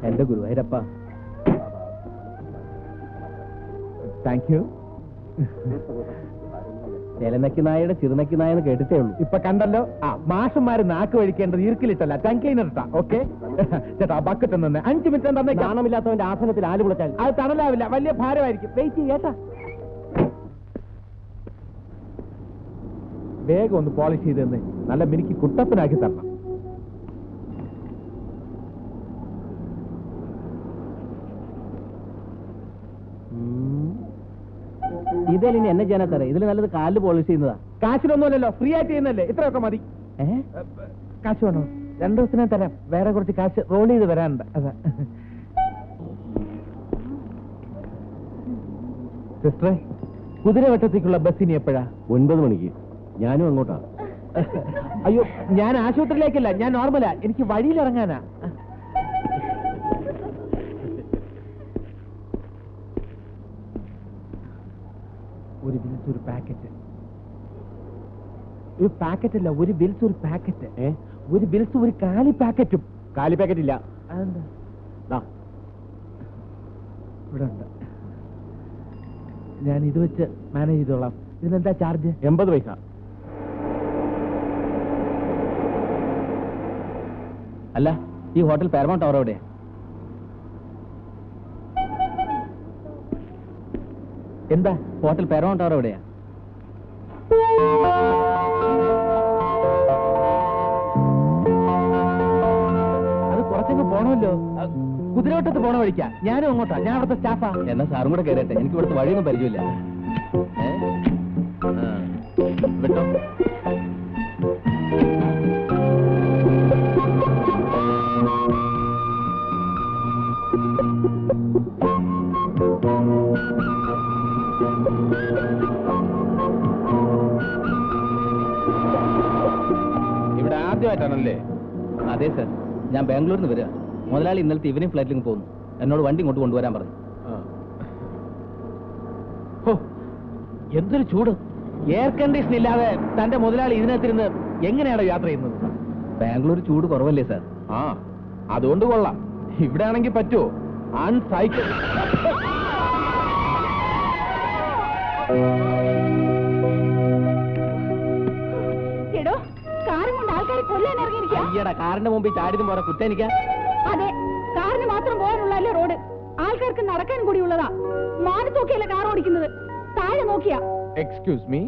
എന്റെ ഗുരുവായൂരപ്പ. Thank you. ചെലനക്കി നായയുടെ ചിറുനക്കി നായെന്ന് കേട്ടിട്ടേ ഉള്ളൂ. ഇപ്പൊ കണ്ടല്ലോ. മാഷന്മാര് നാക്ക് കഴിക്കേണ്ടത് ഈർക്കിലിട്ടല്ല, ടങ്കൈനറിട്ടാ. ഓക്കെ ചേട്ടാ, ബക്കറ്റ് തന്നെ 5 മിനിറ്റ് തന്നെ. നാണമില്ലാത്തവന്റെ ആസനത്തിൽ ആല് കുളച്ചാൽ അത് തണലാവില്ല, വലിയ ഭാരമായിരിക്കും. വെയിറ്റ് ചെയ്യേട്ടാ. വേഗം ഒന്ന് പോളിഷ് ചെയ്ത് തന്നെ നല്ല മിനിക്ക് കുട്ടപ്പനാക്കി തരണം. ഇതേലിനി എന്നെ ചെയ്യാനാ സാറേ? ഇതിൽ നല്ലത് കാലിൽ പോളിഷ് ചെയ്യുന്നതാ. കാശിനൊന്നുമല്ലല്ലോ, ഫ്രീ ആയിട്ട് ചെയ്യുന്നല്ലേ. ഇത്രയൊക്കെ മതി. കാശ് വേണോ? 2 ദിവസത്തിനെ തരാം. വേറെ കുറച്ച് കാശ് റോൾ ചെയ്ത് വരാനുണ്ട്. അതാ സിസ്റ്ററെ, കുതിരവട്ടത്തേക്കുള്ള ബസ്സിന് എപ്പോഴാ? 9 മണിക്ക്. ഞാനും അങ്ങോട്ടാ. അയ്യോ, ഞാൻ ആശുപത്രിയിലേക്കല്ല, ഞാൻ നോർമലാ. എനിക്ക് വഴിയിലിറങ്ങാനാ. ഒരു ബിൽസ് ഒരു പാക്കറ്റ്. ഒരു പാക്കറ്റ് അല്ല, ഒരു ബിൽസ് ഒരു പാക്കറ്റ്. ഒരു ബിൽസ് ഒരു കാലി പാക്കറ്റും. കാലി പാക്കറ്റ് ഇല്ല. അതെന്താ? ഇവിടെ ഉണ്ട്. ഞാൻ ഇത് വെച്ച് മാനേജ് ചെയ്തോളാം. ഇതിനെന്താ ചാർജ്? 80 പൈസ. അല്ല, ഈ ഹോട്ടൽ പാരമൗണ്ട് ടവർ എവിടെയാ? എന്താ ഹോട്ടൽ പാരമൗണ്ട് ടവർ എവിടെയാ? അത് കുറച്ചങ്ങ് പോണമല്ലോ. കുതിരവട്ടത്ത് പോണ വഴിക്കാ. ഞാനും അങ്ങോട്ടാ. ഞാൻ അവിടുത്തെ സ്റ്റാഫാ. എന്നാ സാറും കൂടെ കയറട്ടെ. എനിക്ക് ഇവിടുത്തെ വഴിയൊന്നും പരിചയമില്ല. വിട്ടോ. ഇവിടെ ആദ്യമായിട്ടാണല്ലേ? അതെ സർ, ഞാൻ ബാംഗ്ലൂരിൽ നിന്ന് വരിക. മുതലാളി ഇന്നലത്തെ ഈവനിങ് ഫ്ലൈറ്റിൽ പോകുന്നു. എന്നോട് വണ്ടി ഇങ്ങോട്ട് കൊണ്ടുവരാൻ പറഞ്ഞു. എന്തൊരു ചൂട്! എയർ കണ്ടീഷൻ ഇല്ലാതെ തന്റെ മുതലാളി ഇതിനകത്തിരുന്ന് എങ്ങനെയാണോ യാത്ര ചെയ്യുന്നത്? ബാംഗ്ലൂർ ചൂട് കുറവല്ലേ സാർ? അതുകൊണ്ട് കൊള്ളാം. ഇവിടെ ആണെങ്കിൽ പറ്റുമോ? അൺസൈക്കിൾ. കാറിന്റെ മുമ്പിൽ ചാടിയതും പോരാ കുറ്റനിക്കാ. അതെ, കാറിന് മാത്രം പോകാനുള്ളല്ലേ റോഡ്. ആൾക്കാർക്ക് നടക്കാൻ കൂടിയുള്ളതാ. മാറി നോക്കിയല്ലേ കാർ ഓടിക്കുന്നത്. താഴെ നോക്കിയാ. എക്സ്ക്യൂസ് മീ,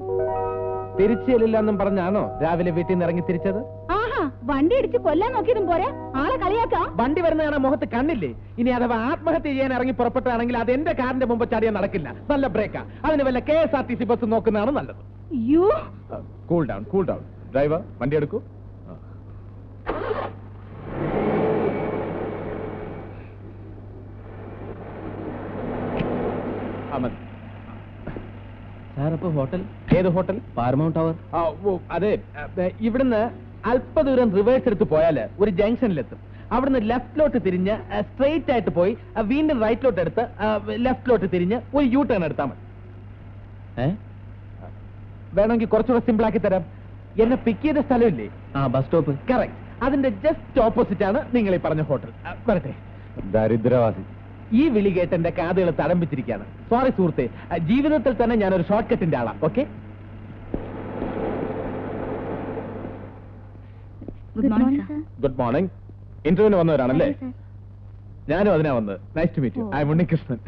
തിരിച്ചെല്ലില്ലെന്നും പറഞ്ഞാണോ രാവിലെ വീട്ടിൽ നിന്ന് ഇറങ്ങി തിരിച്ചത്? ആഹാ, വണ്ടി ഇടിച്ച് കൊല്ലാൻ നോക്കിയതും പോരാ, ആളെ കളിയാക്കാം. വണ്ടി വരുന്നതാണ് മുഖത്ത് കണ്ണില്ലേ? ഇനി അഥവാ ആത്മഹത്യ ചെയ്യാൻ ഇറങ്ങി പുറപ്പെട്ടാണെങ്കിൽ അത് എന്റെ കാറിന്റെ മുമ്പ് ചാടിയാൽ നടക്കില്ല. നല്ല ബ്രേക്കാ. അതിന് വല്ല KSRTC ബസ് നോക്കുന്നതാണ് നല്ലത്. Cool down, cool down. Driver, വണ്ടി എടുക്കൂ. സാറപ്പോ ഹോട്ടൽ ഏത് ഹോട്ടൽ? Paramount tower. അതെ, ഇവിടുന്ന് അല്പദൂരം റിവേഴ്സ് എടുത്ത് പോയാല് ഒരു ജംഗ്ഷനിലെത്തും. അവിടുന്ന് ലെഫ്റ്റിലോട്ട് തിരിഞ്ഞ് സ്ട്രെയിറ്റ് ആയിട്ട് പോയി വീണ്ടും റൈറ്റിലോട്ട് എടുത്ത് ലെഫ്റ്റിലോട്ട് തിരിഞ്ഞ് ഒരു യു ടേൺ എടുത്താൽ മതി. വേണമെങ്കിൽ കുറച്ചുകൂടെ സിമ്പിൾ ആക്കി തരാം. എന്നെ പിക്ക് ചെയ്ത സ്ഥലമില്ലേ? Bus stop. കറക്റ്റ്. അതിന്റെ ജസ്റ്റ് ഓപ്പോസിറ്റ് ആണ് നിങ്ങൾ ഈ പറഞ്ഞ ഹോട്ടൽ. വരട്ടെ. ദരിദ്രവാസി. ഈ വിളി കേട്ട് എന്റെ കാതുകൾ തടംപിച്ചിരിക്കുകയാണ്. സോറി സുഹൃത്തെ, ജീവിതത്തിൽ തന്നെ ഞാനൊരു ഷോർട്ട് കട്ടിന്റെ ആളാ. ഓക്കെ. Good morning. ഇന്റർവ്യൂവിന് വന്നവരാണല്ലേ? ഞാനും അതിനാ വന്നത്. Nice to meet you. I am Unnikrishnan.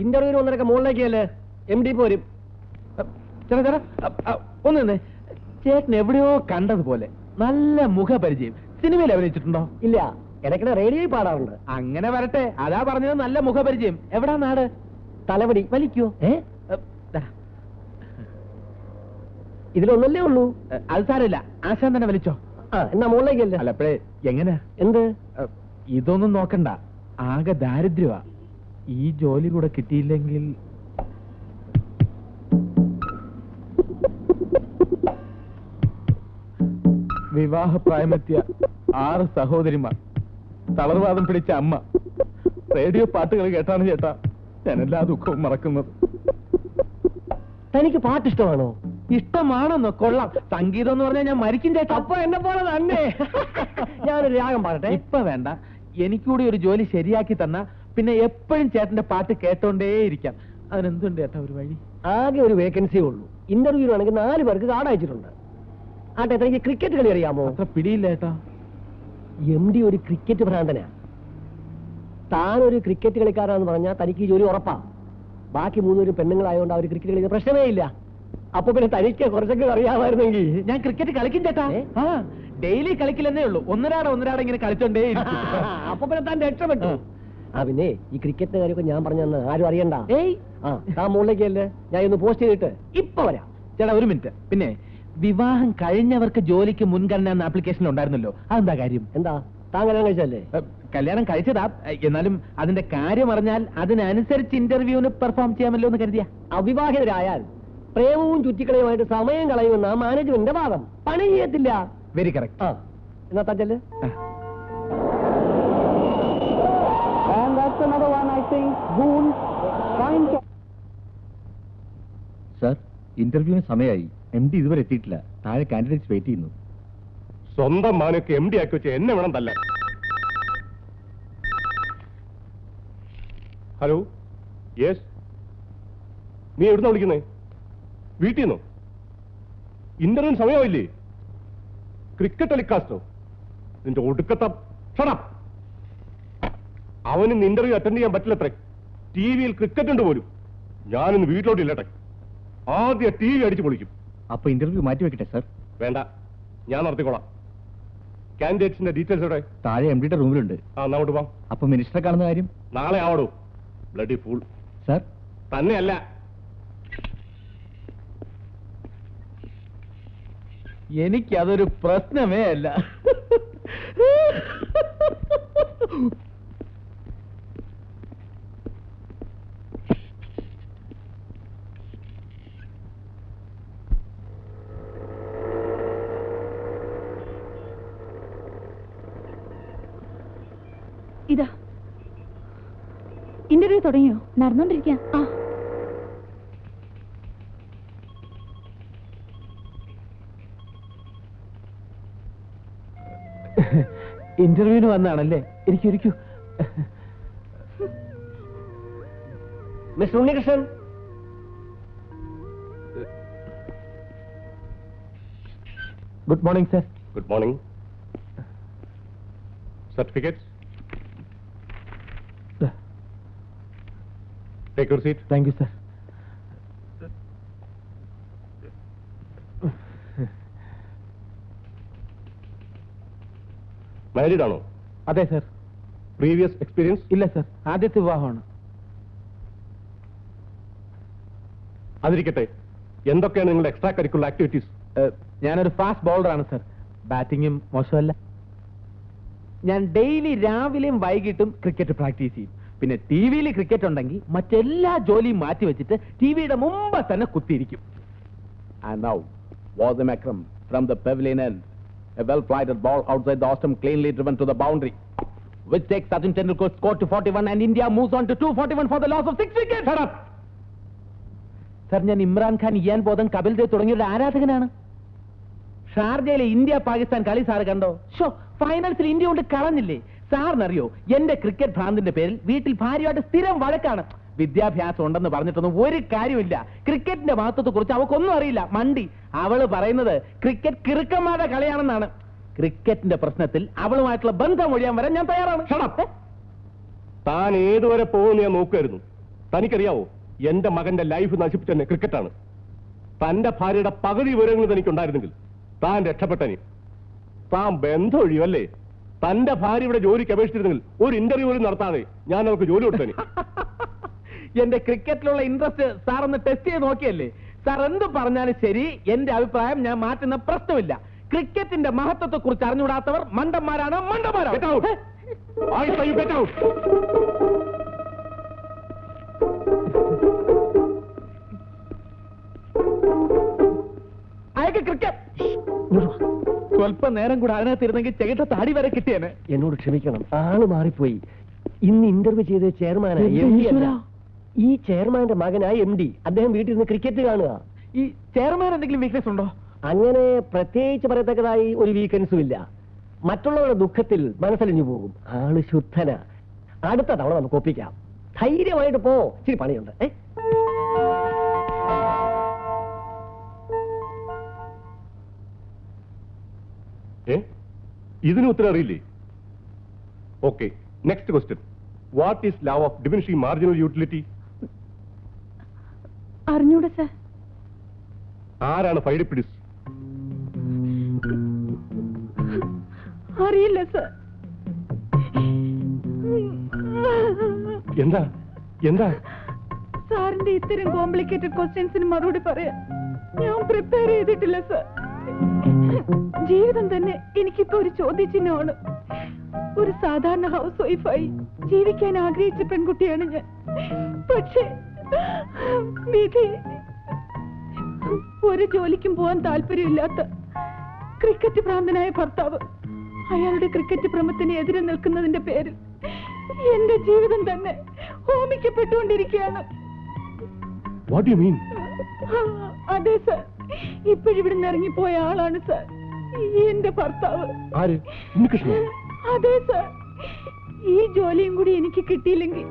ഇന്റർവ്യൂവിന് വന്നവരൊക്കെ മുകളിലേക്കല്ലേ? MD പോരും. ചേട്ടാ ഒന്ന് ചേട്ടൻ എവിടെയോ കണ്ടതുപോലെ നല്ല മുഖപരിചയം. സിനിമയിൽ അഭിനയിച്ചിട്ടുണ്ടോ? ഇല്ല, ഇടയ്ക്കിടെ റേഡിയോയിൽ പാടാറുണ്ട്. അങ്ങനെ വരട്ടെ. അതാ പറഞ്ഞത് നല്ല മുഖപരിചയം. എവിടാ നാട്? തലവടി. വലിക്കോ? ഇതിലൊന്നല്ലേ ഉള്ളൂ. അത് സാരമില്ല, ആശാൻ തന്നെ വലിച്ചോ. എന്നാ മുകളിലേക്കല്ലേ? അല്ല, അപ്പഴേ എങ്ങനെ? എന്ത്? ഇതൊന്നും നോക്കണ്ട. ആകെ ദാരിദ്ര്യമാ. ഈ ജോലി കൂടെ കിട്ടിയില്ലെങ്കിൽ വിവാഹപ്രായമെത്തിയ 6 സഹോദരിമാർ, തളർവാദം പിടിച്ച അമ്മ. റേഡിയോ പാട്ടുകൾ കേട്ടാണ് ചേട്ടാ ഞാൻ എല്ലാ ദുഃഖവും മറക്കുന്നത്. തനിക്ക് പാട്ടിഷ്ടമാണോ? ഇഷ്ടമാണെന്നോ? കൊള്ളാം. സംഗീതം എന്ന് പറഞ്ഞാൽ ഞാൻ മരിക്കും ചേട്ടാ. അപ്പൊ എന്നെ പോലെ തന്നെ. ഞാനൊരു രാഗം പാടട്ടെ? ഇപ്പൊ വേണ്ട. എനിക്കൂടി ഒരു ജോലി ശരിയാക്കി തന്ന പിന്നെ എപ്പോഴും ചേട്ടന്റെ പാട്ട് കേട്ടോണ്ടേയിരിക്കാം. അതിനെന്തുണ്ട് ചേട്ടാ ഒരു വഴി? ആകെ ഒരു വേക്കൻസി ഉള്ളൂ. ഇന്റർവ്യൂ ആണെങ്കിൽ 4 പേർക്ക് കാർഡ് അയച്ചിട്ടുണ്ട്. ആട്ടെ, തനിക്ക് ക്രിക്കറ്റ് കളി അറിയാമോ? അത്ര പിടിയില്ല ചേട്ടാ. MD ഒരു ക്രിക്കറ്റ് ഭ്രാന്തനാ. താനൊരു ക്രിക്കറ്റ് കളിക്കാരാന്ന് പറഞ്ഞാൽ തനിക്ക് ഈ ജോലി ഉറപ്പാ. ബാക്കി 3 പേരും പെണ്ണുങ്ങളായതുകൊണ്ട് അവർ ക്രിക്കറ്റ് കളിക്കുന്ന പ്രശ്നമേ ഇല്ല. അപ്പൊ പിന്നെ തനിക്ക് കുറച്ചൊക്കെ അറിയാമായിരുന്നെങ്കിൽ. ഞാൻ ക്രിക്കറ്റ് കളിക്കും ചേട്ടാ. ഡെയിലി കളിക്കില്ലെന്നേ ഉള്ളൂ. ഒന്നരാടെ ഇങ്ങനെ കളിച്ചോണ്ടേ. അപ്പൊ പിന്നെ താൻ രക്ഷപ്പെട്ടു. പിന്നെ ഈ ക്രിക്കറ്റിന്റെ കാര്യമൊക്കെ ഞാൻ പറഞ്ഞു തന്നെ ആരും അറിയണ്ട. താൻ മുകളിലേക്കല്ലേ, ഞാൻ ഒന്ന് പോസ്റ്റ് ചെയ്തിട്ട് ഇപ്പൊ വരാം. ചേട്ടാ ഒരു മിനിറ്റ്. പിന്നെ വിവാഹം കഴിഞ്ഞവർക്ക് ജോലിക്ക് മുൻഗണന എന്ന ആപ്ലിക്കേഷൻ ഉണ്ടായിരുന്നല്ലോ, അതെന്താ കാര്യം? എന്താ, താൻ കല്യാണം കഴിച്ചല്ലേ? കല്യാണം കഴിച്ചതാ. എന്നാലും അതിന്റെ കാര്യം അറിഞ്ഞാൽ അതിനനുസരിച്ച് ഇന്റർവ്യൂവിന് പെർഫോം ചെയ്യാമല്ലോ എന്ന് കരുതിയ. അവിവാഹിതരായാൽ പ്രേമവും ചുറ്റിക്കളയുമായിട്ട് സമയം കളയുമെന്ന മാനേജ്മെന്റിന്റെ വാദം. പണി ചെയ്യത്തില്ല. Very correct. എന്നാ തച്ചല്ലേ? സർ, ഇന്റർവ്യൂവിന് സമയമായി. MD ഇതുവരെ എത്തിയിട്ടില്ല. താഴെ കാൻഡിഡേറ്റ്സ് വെയിറ്റ് ചെയ്യുന്നു. സ്വന്തം മാനൊക്കെ MD ആക്കി വെച്ച് എന്നെ വേണം തല്ല. Hello, yes. നീ എവിടുന്ന വിളിക്കുന്നേ? വീട്ടിൽ നിന്നോ? ഇന്റർവ്യൂവിന് സമയമായില്ലേ? ക്രിക്കറ്റ് ടെലികാസ്റ്റോ? നിന്റെ ഒടുക്കത്ത ഷടപ്പ്. അവന് ഇന്റർവ്യൂ അറ്റൻഡ് ചെയ്യാൻ പറ്റില്ലത്രേ. TV-യിൽ ക്രിക്കറ്റ് ഉണ്ട് പോലും. ഞാനിന്ന് വീട്ടിലോട്ട് ഇല്ലട്ടെ. ആദ്യം TV അടിച്ചു പൊളിക്കും. അപ്പൊ ഇന്റർവ്യൂ മാറ്റി വെക്കട്ടെ സർ? വേണ്ട, ഞാൻ നടത്തിക്കോളാം. കാൻഡിഡേറ്റ്സിന്റെ ഡീറ്റെയിൽസ് എവിടെ? താഴെ MD-യുടെ റൂമിലുണ്ട്. അങ്ങോട്ട് പോവാം. അപ്പൊ മിനിസ്റ്ററെ കാണുന്ന കാര്യം? നാളെ ആവടൂ. Bloody fool. സർ, തന്നെയല്ല. എനിക്കതൊരു പ്രശ്നമേ അല്ല. ഇതാ ഇന്റർവ്യൂ തുടങ്ങിയോ? നടന്നോണ്ടിരിക്കുക. ഇന്റർവ്യൂവിന് വന്നാണല്ലേ? ഇരിക്കൂ. Mister Unnikrishnan. Good morning sir. Good morning. Certificates. Take your seat. Thank you sir. Married ആണോ? അതെ സർ. Previous experience? ഇല്ല സർ, ആദ്യത്തെ വിവാഹമാണ്. അതിരിക്കട്ടെ, എന്തൊക്കെയാണ് നിങ്ങളുടെ എക്സ്ട്രാ കരിക്കുലർ ആക്ടിവിറ്റീസ്? ഞാനൊരു ഫാസ്റ്റ് ബൗളറാണ് സർ. ബാറ്റിങ്ങും മോശമല്ല. ഞാൻ ഡെയിലി രാവിലെയും വൈകിട്ടും ക്രിക്കറ്റ് പ്രാക്ടീസ് ചെയ്യും. പിന്നെ TV-യിൽ ക്രിക്കറ്റ് ഉണ്ടെങ്കിൽ മറ്റെല്ലാ ജോലിയും മാറ്റി വെച്ചിട്ട് TV-യുടെ മുമ്പ് തന്നെ കുത്തിയിരിക്കും. And now, Wasim Akram from the pavilion end. A well-flighted ball outside the Ostrom cleanly driven to the boundary, which takes Sachin Tendulkar's score to 41 and India moves on to 241 for the loss of 6 wickets. Shut up! Sir, ഞാൻ Imran Khan, Ian Bodhan, Kapil Dev തുടങ്ങിയവരുടെ ആരാധകനാണ്. ഷാർജയിലെ India Pakistan കളി sir കണ്ടോ? ഫൈനൽസിൽ India കൊണ്ട് കളഞ്ഞില്ലേ? സാറിനറിയോ, എന്റെ cricket ഭ്രാന്തിന്റെ പേരിൽ വീട്ടിൽ ഭാര്യയായിട്ട് സ്ഥിരം വഴക്കാണ്. വിദ്യാഭ്യാസം ഉണ്ടെന്ന് പറഞ്ഞിട്ടൊന്നും ഒരു കാര്യമില്ല. ക്രിക്കറ്റിന്റെ മഹത്വത്തെ കുറിച്ച് അവക്കൊന്നും അറിയില്ല. മണ്ടി. അവള് പറയുന്നത് ക്രിക്കറ്റ് കിറുക്കന്മാരുടെ കളിയാണെന്നാണ്. ക്രിക്കറ്റിന്റെ പ്രശ്നത്തിൽ അവളുമായിട്ടുള്ള ബന്ധം ഒഴിയാൻ വരെ ഞാൻ തയ്യാറാണ്. താൻ ഏതുവരെ പോകുമെന്ന് ഞാൻ നോക്കുമായിരുന്നു. തനിക്കറിയാവോ, എന്റെ മകന്റെ ലൈഫ് നശിപ്പിച്ചെന്നെ ക്രിക്കറ്റാണ്. തന്റെ ഭാര്യയുടെ പകുതി വിവരങ്ങൾ തനിക്കുണ്ടായിരുന്നെങ്കിൽ താൻ രക്ഷപ്പെട്ടനി. താൻ ബന്ധം ഒഴിയുമല്ലേ? തന്റെ ഭാര്യ ഇവിടെ ജോലിക്ക് അപേക്ഷിച്ചിരുന്നെങ്കിൽ ഒരു ഇന്റർവ്യൂ പോലും നടത്താതെ ഞാൻ അവർക്ക് ജോലി കൊടുത്തനി. എന്റെ ക്രിക്കറ്റിലുള്ള ഇൻട്രസ്റ്റ് സാർ ഒന്ന് ടെസ്റ്റ് ചെയ്ത് നോക്കിയല്ലേ? സാർ എന്ത് പറഞ്ഞാലും ശരി, എന്റെ അഭിപ്രായം ഞാൻ മാറ്റുന്ന പ്രശ്നമില്ല. ക്രിക്കറ്റിന്റെ മഹത്വത്തെ കുറിച്ച് അറിഞ്ഞുകൂടാത്തവർ മണ്ടന്മാരാണ്. അയക്ക് ക്രിക്കറ്റ്. സ്വല്പം നേരം കൂടെ അതിനകത്തിരുന്നെങ്കിൽ ചെകിട്ട താടി വരെ കിട്ടിയേനെ. എന്നോട് ക്ഷമിക്കണം, ആള് മാറിപ്പോയി. ഇന്ന് ഇന്റർവ്യൂ ചെയ്ത ചെയർമാനായി. ഈ ചെയർമാന്റെ മകനായി MD. അദ്ദേഹം വീട്ടിൽ നിന്ന് ക്രിക്കറ്റ് കാണുക. ഈ ചെയർമാൻ എന്തെങ്കിലും വീക്ക്നെസ് ഉണ്ടോ? അങ്ങനെ പ്രത്യേകിച്ച് പറയത്തക്കതായി ഒരു വീക്കെൻഡ്സും ഇല്ല. മറ്റുള്ളവരുടെ ദുഃഖത്തിൽ മനസ്സലിഞ്ഞു പോകും. ആള് ശുദ്ധന. അടുത്ത തവണ നമുക്ക് ഒപ്പിക്കാം. ധൈര്യമായിട്ട് പോ. ഇച്ചിരി പണിയുണ്ട്. ഇതിന് ഉത്തരം അറിയില്ലേ? Okay, next question. What is law of diminishing marginal utility? അറിഞ്ഞൂടെ സർ. ആരാണ് ഫൈഡിപ്പിഡിസ്? അറിയില്ല സർ. എന്താ എന്താ സാറിന്റെ ഇത്തരം കോംപ്ലിക്കേറ്റഡ് ക്വസ്റ്റ്യൻസിന് മറുപടി പറയാൻ ഞാൻ പ്രിപ്പയർ ചെയ്തിട്ടില്ല സർ. ജീവിതം തന്നെ എനിക്കിപ്പോ ഒരു ചോദ്യചിഹ്നമാണ്. ഒരു സാധാരണ ഹൗസ് വൈഫായി ജീവിക്കാൻ ആഗ്രഹിച്ച പെൺകുട്ടിയാണ് ഞാൻ. പക്ഷേ വിധി ഒരു ജോലിക്കും പോവാൻ താല്പര്യമില്ലാത്ത ക്രിക്കറ്റ് ഭ്രാന്തനായ ഭർത്താവ് അയാളുടെ ക്രിക്കറ്റ് ഭ്രമത്തിന് എതിരെ നിൽക്കുന്നതിന്റെ പേരിൽ എന്റെ ജീവിതം തന്നെ ഹോമിക്കപ്പെട്ടുകൊണ്ടിരിക്കുകയാണ്. What do you mean? അതെ സർ, ഇപ്പോഴിവിടുന്ന് ഇറങ്ങിപ്പോയ ആളാണ് സർ എന്റെ ഭർത്താവ്. ആര്? ഉണ്ണികൃഷ്ണൻ? അതെ സർ. ഈ ജോലിയും കൂടി എനിക്ക് കിട്ടിയില്ലെങ്കിൽ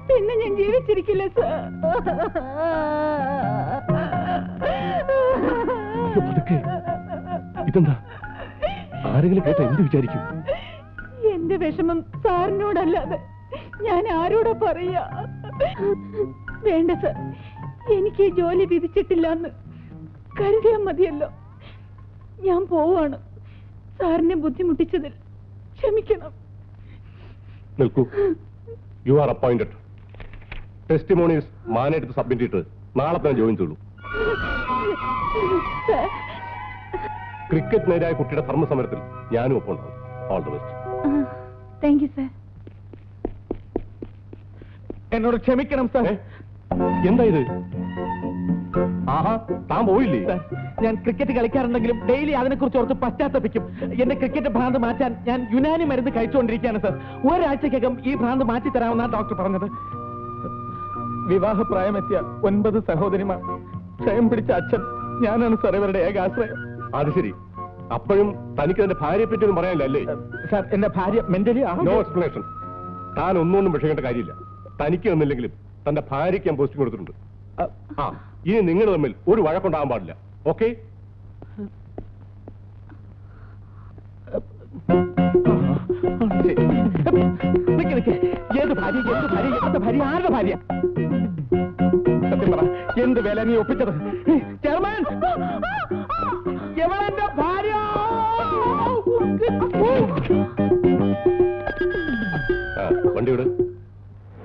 പിന്നെ ഞാൻ ജീവിച്ചിരിക്കില്ല സർ. ഇതെന്താ? ആരെങ്കിലും കേട്ട എന്ത് വിചാരിക്കും? എന്റെ വിഷമം സാറിനോടല്ലാതെ ഞാൻ ആരോടാ പറയാ? വേണ്ട സർ, എനിക്ക് ഈ ജോലി വിധിച്ചിട്ടില്ല എന്ന് കരുതിയാൽ മതിയല്ലോ. ഞാൻ പോവാണ്. സാറിനെ ബുദ്ധിമുട്ടിച്ചതിൽ ക്ഷമിക്കണം. നിൽക്കൂ. You are appointed. ടെസ്റ്റിമോണീസ് മാനെടുത്ത് സബ്മിറ്റ് ചെയ്തിട്ട് നാളെ തന്നെ ജോയിൻ ചെയ്തു. ക്രിക്കറ്റിനെതിരായ കുട്ടിയുടെ ധർമ്മസമരത്തിൽ ഞാനും ഒപ്പം ഉണ്ടാവും. All the best. Thank you sir. എന്നോട് ക്ഷമിക്കണം സാർ. എന്താ ഇത്? ആഹാ, താൻ പോയില്ലേ? സാർ, ഞാൻ ക്രിക്കറ്റ് കളിക്കാറുണ്ടെങ്കിലും ഡെയിലി അതിനെക്കുറിച്ച് ഓർത്ത് പശ്ചാത്തപിക്കും. എന്റെ ക്രിക്കറ്റ് ഭ്രാന്ത് മാറ്റാൻ ഞാൻ യുനാനി മരുന്ന് കഴിച്ചുകൊണ്ടിരിക്കുകയാണ് സാർ. ഒരാഴ്ചക്കകം ഈ ഭ്രാന്ത് മാറ്റി തരാമെന്നാണ് ഡോക്ടർ പറഞ്ഞത്. വിവാഹപ്രായമെത്തിയ 9 സഹോദരിമാർ, ക്ഷയം പിടിച്ച അച്ഛൻ, ഞാനാണ് സാർ ഇവരുടെ ഏകാശ്രയം. അത് ശരി. അപ്പോഴും തനിക്ക് എന്റെ ഭാര്യയെ പറ്റി ഒന്നും പറയാനില്ല അല്ലേ? സാർ, എന്റെ ഭാര്യ മെന്റലി നോ എക്സ്പ്ലനേഷൻ. താൻ ഒന്നുകൊണ്ടും വിഷമിക്കേണ്ട കാര്യമില്ല. തനിക്ക് ഒന്നില്ലെങ്കിലും തന്റെ ഭാര്യയ്ക്ക് ഞാൻ പോസ്റ്റിംഗ് കൊടുത്തിട്ടുണ്ട്. ആ, ഇനി നിങ്ങൾ തമ്മിൽ ഒരു വഴക്കുണ്ടാകാൻ പാടില്ല. ഓക്കെ? ഏത് ഭാര്യ? എന്ത് ഭാര്യ? എന്ത് ഭാര്യ? ആരുടെ ഭാര്യ? സത്യം പറ, എന്ത് വില നീ ഒപ്പിച്ചത്? ചെയർമാൻ, എവളെന്റെ ഭാര്യ? വണ്ടി വിട്.